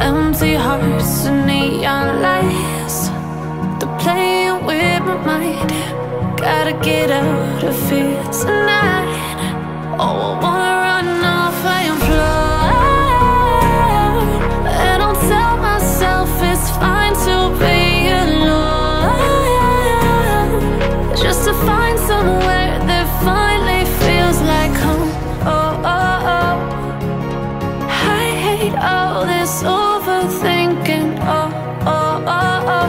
Empty hearts and neon lights, they're playing with my mind. Gotta get out of here tonight. Oh, I wanna run off and fly, and I'll tell myself it's fine to be alone, just to find somewhere that finally feels like home. Oh, oh, oh. I hate all this overthinking. Oh, oh, oh, oh.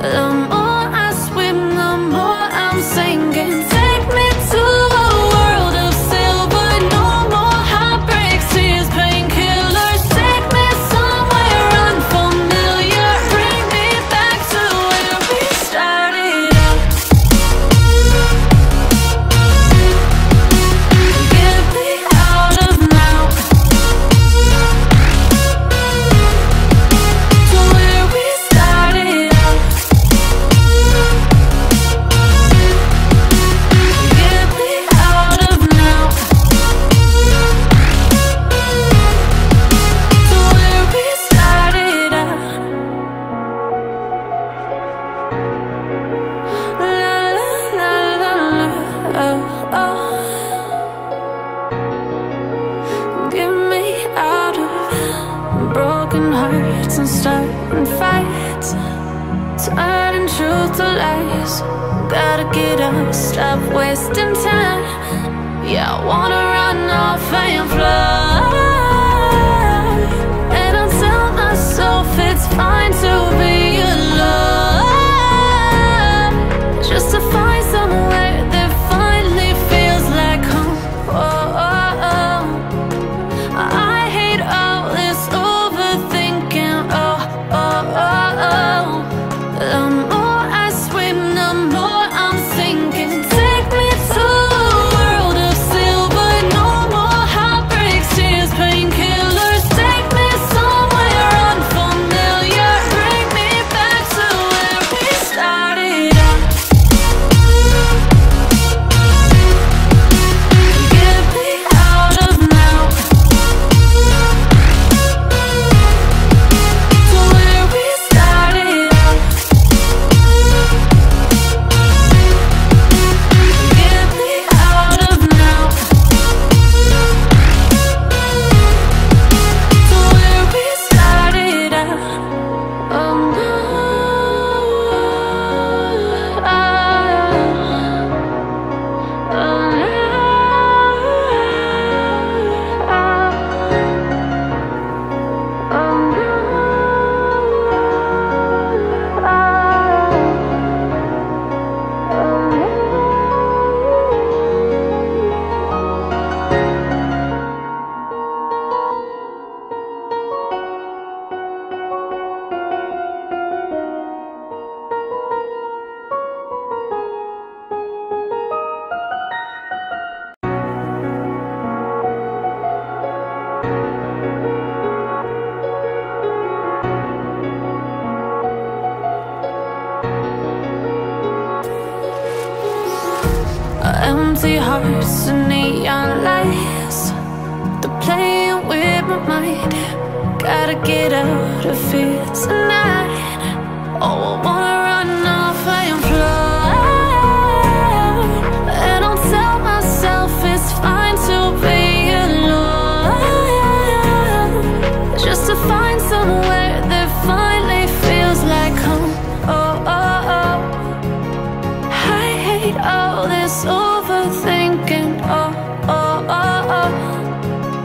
The more I swim, the more I'm sinking. Take me to a world of silver. No more heartbreaks, tears, painkillers. Take me somewhere unfamiliar. Bring me back to where we started out. Get me out of now, to where we started out. Get me out of now, to where we started out. La la la la la, oh, oh. Get me out of broken hearts and starting fights, turning truth to lies. Gotta get up, stop wasting time. Yeah, I wanna run off and fly, and I'll tell myself it's fine to be alone, just to find somewhere that finally feels like home. Oh, oh, oh. I hate all this overthinking. Oh, oh, oh, oh. The more I swim, the more I'm sinking. Take me to a world of silver. No more heartbreaks, tears, painkillers. Take me somewhere unfamiliar. Bring me back to where we started out. Get me out of now, to where we started out. Get me out of now, to where we started out. Oh no, oh empty hearts and neon lights, they're playing with my mind. Gotta get out of here tonight. Oh, I wanna run off and fly, and I'll tell myself it's fine to be alone, just to find somewhere that finally feels like home. Oh, oh, oh. I hate all this overthinking. Oh, oh, oh, oh.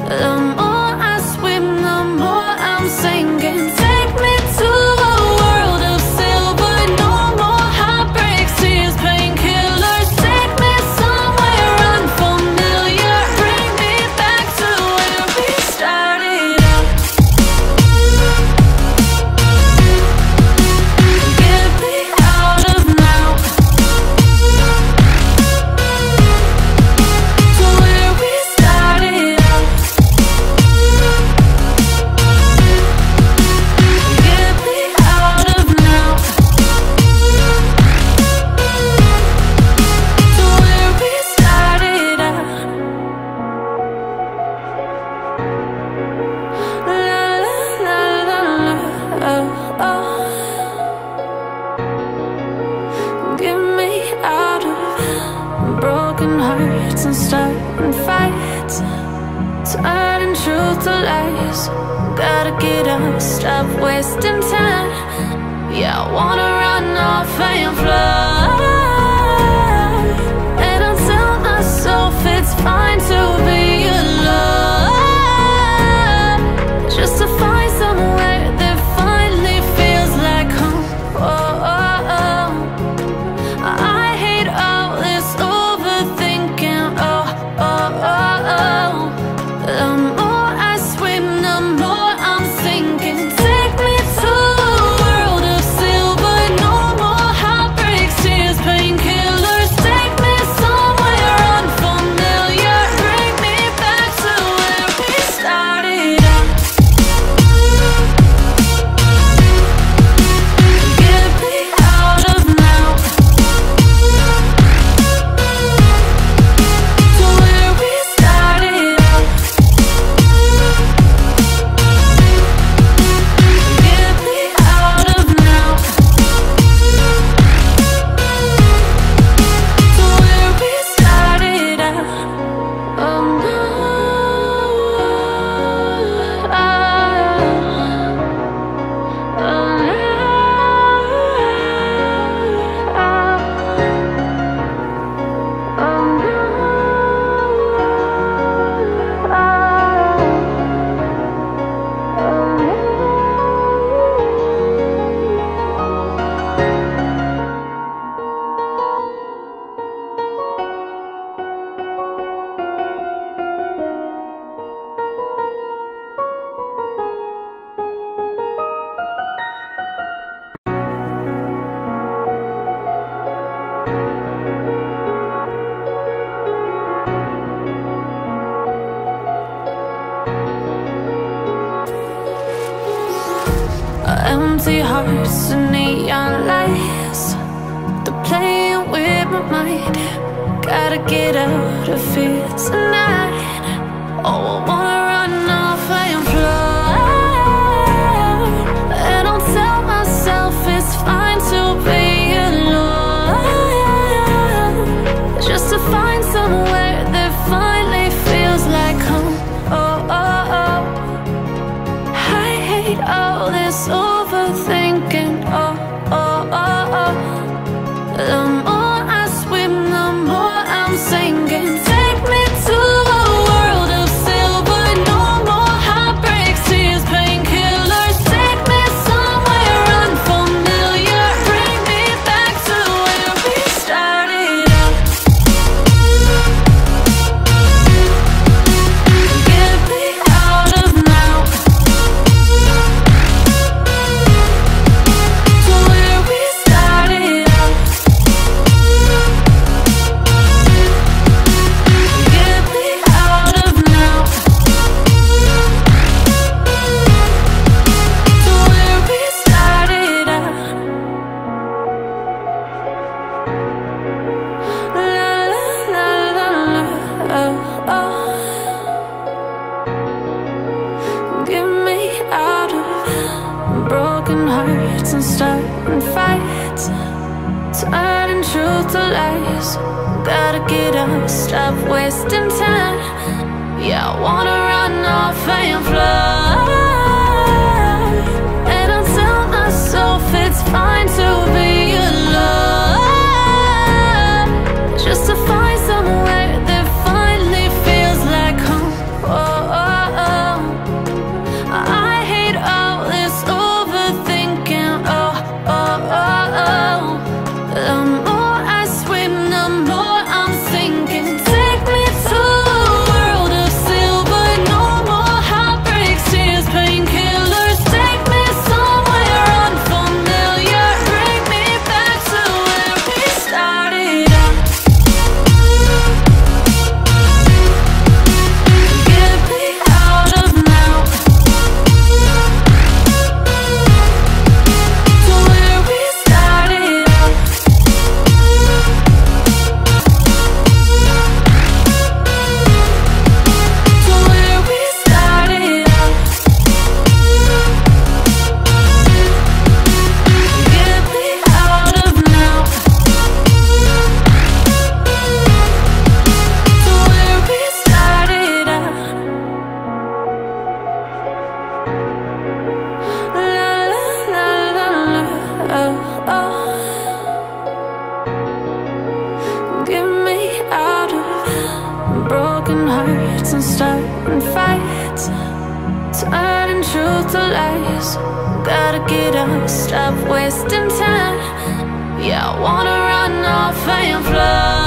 The more I swim, the more I'm sinking. Take me to a world of silver. No more heartbreaks, tears, painkillers. Take me somewhere unfamiliar. Bring me back to where we started out. Get me out of now, lies. Gotta get up, stop wasting time. Yeah, I wanna run off and fly. And I'll tell myself it's fine to be alone, just to find somewhere that finally feels like home. Oh, oh, oh. I hate all this overthinking. Oh, oh, oh, oh. The more I swim, the more I'm sinking. Take me to a world of silver. No more heartbreaks, tears, painkillers. Take me somewhere unfamiliar. Bring me back to where we started out. Get me out of now, to where we started out. Get me out of now, to where we started out. Oh no, empty hearts and neon lights, they're playing with my mind. Gotta get out of here tonight. Oh, I wanna run off and fly. And I'll tell myself it's fine to be alone, just to find somewhere that finally feels like home. Oh, oh, oh. I hate all this overthinking. Oh, oh, oh, oh. The more I swim, the more I'm sinking. Take me to a world of silver. No more heartbreaks, tears, painkillers. Take me somewhere unfamiliar. Bring me back to where we started out. Get me out of now, to where we started out. Get me out of now, to where we started out. La la la la, oh, oh. Get me out of broken hearts and starting fights, turning truth to lies. Gotta get up, stop wasting time. Yeah, I wanna run off and fly. And I'll tell myself it's fine to be alone, just to find somewhere that finally feels like home. Oh, oh, oh. I hate all this overthinking. Oh, oh, oh, oh. The more I swim, the more I'm sinking. Take me to a world of silver. No more heartbreaks, tears, painkillers. Take me somewhere unfamiliar. Bring me nights and starting fights, turning truth to lies. Gotta get up, stop wasting time. Yeah, I wanna run off and fly.